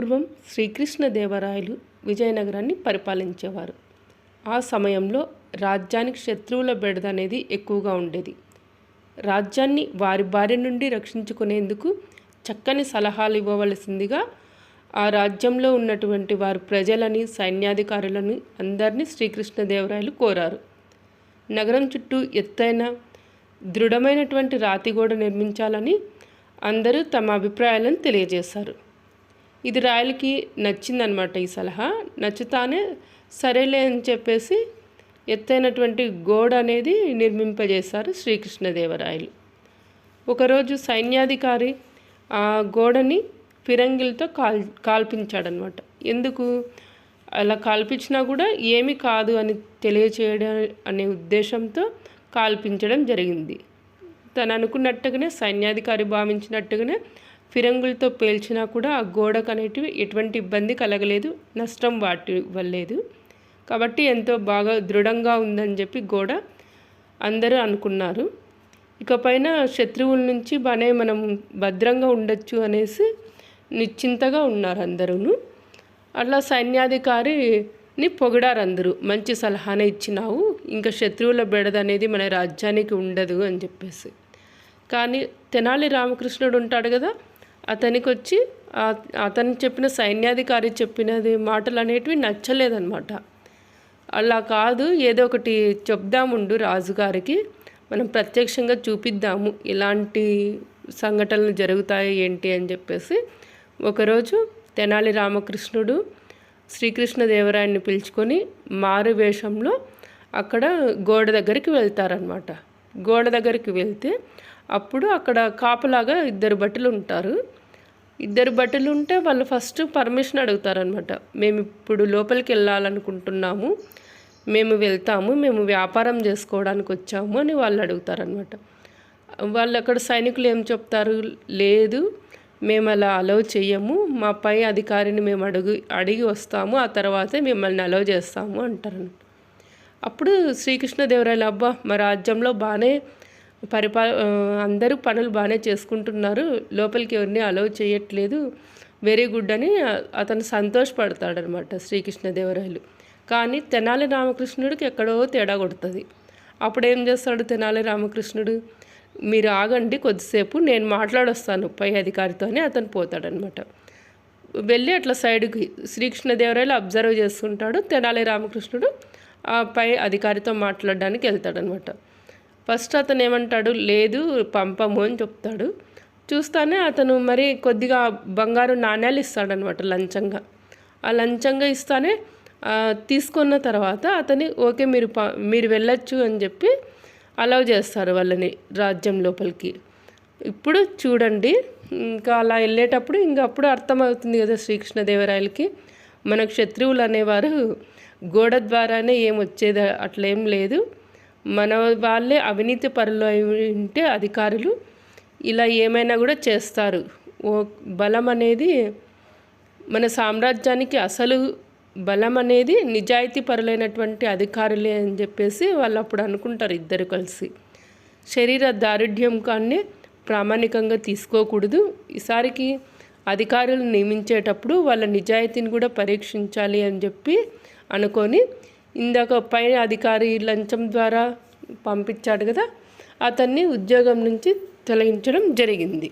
పూర్వం శ్రీకృష్ణదేవరాయలు విజయనగరాన్ని పరిపాలించేవారు. ఆ సమయంలో రాజ్యానికి శత్రువుల బెడద అనేది ఎక్కువగా ఉండేది. రాజ్యాన్ని వారి బారి నుండి రక్షించుకునేందుకు చక్కని సలహాలు ఇవ్వవలసిందిగా ఆ రాజ్యంలో ఉన్నటువంటి వారు ప్రజలని, సైన్యాధికారులను అందరినీ శ్రీకృష్ణదేవరాయలు కోరారు. నగరం చుట్టూ ఎత్తైన దృఢమైనటువంటి రాతిగోడ నిర్మించాలని అందరూ తమ అభిప్రాయాలను తెలియజేశారు. ఇది రాయలకి నచ్చిందనమాట. ఈ సలహా నచ్చుతానే సరేలే అని చెప్పేసి ఎత్తైనటువంటి గోడ అనేది నిర్మింపజేశారు శ్రీకృష్ణదేవరాయలు. ఒకరోజు సైన్యాధికారి ఆ గోడని ఫిరంగిలతో కాల్పించాడనమాట. ఎందుకు అలా కాల్పించినా కూడా ఏమీ కాదు అని తెలియచేయడం అనే ఉద్దేశంతో కాల్పించడం జరిగింది. తను అనుకున్నట్టుగానే, సైన్యాధికారి భావించినట్టుగానే ఫిరంగులతో పేల్చినా కూడా ఆ గోడకు అనేటివి ఎటువంటి ఇబ్బంది కలగలేదు, నష్టం వాటి వల్లేదు. కాబట్టి ఎంతో బాగా దృఢంగా ఉందని చెప్పి గోడ అందరూ అనుకున్నారు. ఇకపైన శత్రువుల నుంచి బాగానే మనం భద్రంగా ఉండొచ్చు అనేసి నిశ్చింతగా ఉన్నారు అందరూ. అట్లా సైన్యాధికారిని పొగిడారు అందరూ. మంచి సలహానే ఇచ్చినావు, ఇంకా శత్రువుల బెడద అనేది మన రాజ్యానికి ఉండదు అని చెప్పేసి. కానీ తెనాలి రామకృష్ణుడు ఉంటాడు కదా, అతనికి వచ్చి అతను చెప్పిన సైన్యాధికారి చెప్పినది మాటలు అనేటివి నచ్చలేదన్నమాట. అలా కాదు, ఏదో ఒకటి చెప్దాముండు రాజుగారికి, మనం ప్రత్యక్షంగా చూపిద్దాము ఎలాంటి సంఘటనలు జరుగుతాయి ఏంటి అని చెప్పేసి ఒకరోజు తెనాలి రామకృష్ణుడు శ్రీకృష్ణదేవరాయన్ని పిలుచుకొని మారు వేషంలో అక్కడ గోడ దగ్గరికి వెళ్తారనమాట. గోడ దగ్గరికి వెళ్తే అప్పుడు అక్కడ కాపలాగా ఇద్దరు భటులు ఉంటారు. ఇద్దరు భటులు ఉంటే వాళ్ళు ఫస్ట్ పర్మిషన్ అడుగుతారనమాట. మేము ఇప్పుడు లోపలికి వెళ్ళాలనుకుంటున్నాము, మేము వెళ్తాము, మేము వ్యాపారం చేసుకోవడానికి వచ్చాము అని వాళ్ళు అడుగుతారనమాట. వాళ్ళు అక్కడ సైనికులు ఏం చెప్తారు, లేదు మేము అలా అలౌ చెయ్యము, మా పై అధికారిని మేము అడిగి వస్తాము, ఆ తర్వాతే మిమ్మల్ని అలౌ చేస్తాము అంటారు. అప్పుడు శ్రీకృష్ణదేవరాయలు, అబ్బా మా రాజ్యంలో బాగానే అందరూ పనులు బాగానే చేసుకుంటున్నారు, లోపలికి ఎవరిని అలౌ చేయట్లేదు, వెరీ గుడ్ అని అతను సంతోషపడతాడనమాట శ్రీకృష్ణదేవరాయలు. కానీ తెనాలి రామకృష్ణుడికి ఎక్కడో తేడా కొడుతుంది. అప్పుడు ఏం చేస్తాడు తెనాలి రామకృష్ణుడు, మీరు ఆగండి కొద్దిసేపు, నేను మాట్లాడొస్తాను పై అధికారితో అని అతను పోతాడనమాట. వెళ్ళి అట్లా సైడ్కి శ్రీకృష్ణదేవరాయలు అబ్జర్వ్ చేస్తుంటాడు. తెనాలి రామకృష్ణుడు ఆ పై అధికారితో మాట్లాడడానికి వెళ్తాడనమాట. ఫస్ట్ అతను ఏమంటాడు, లేదు పంపము అని చెప్తాడు. చూస్తానే అతను మరి కొద్దిగా బంగారు నాణ్యాలు ఇస్తాడనమాట లంచంగా. ఆ లంచంగా ఇస్తానే తీసుకున్న తర్వాత అతని ఓకే మీరు వెళ్ళొచ్చు అని చెప్పి అలౌ చేస్తారు వాళ్ళని రాజ్యం లోపలికి. ఇప్పుడు చూడండి, ఇంకా అలా వెళ్ళేటప్పుడు ఇంకా అప్పుడు అర్థమవుతుంది కదా శ్రీకృష్ణదేవరాయలకి, మనకు శత్రువులు అనేవారు గోడ ద్వారానే ఏమొచ్చేది అట్లేం లేదు, మన వాళ్ళే అవినీతి పరులు అయి ఉంటే అధికారులు ఇలా ఏమైనా కూడా చేస్తారు. బలం అనేది మన సామ్రాజ్యానికి అసలు బలం అనేది నిజాయితీ పరులైనటువంటి అధికారులే అని చెప్పేసి వాళ్ళు అప్పుడు అనుకుంటారు ఇద్దరు కలిసి. శరీర దారుఢ్యం కానీ ప్రామాణికంగా తీసుకోకూడదు, ఈసారికి అధికారులు నియమించేటప్పుడు వాళ్ళ నిజాయితీని కూడా పరీక్షించాలి అని చెప్పి అనుకొని ఇందాక పైన అధికారి లంచం ద్వారా పంపించాడు కదా, అతన్ని ఉద్యోగం నుంచి తొలగించడం జరిగింది.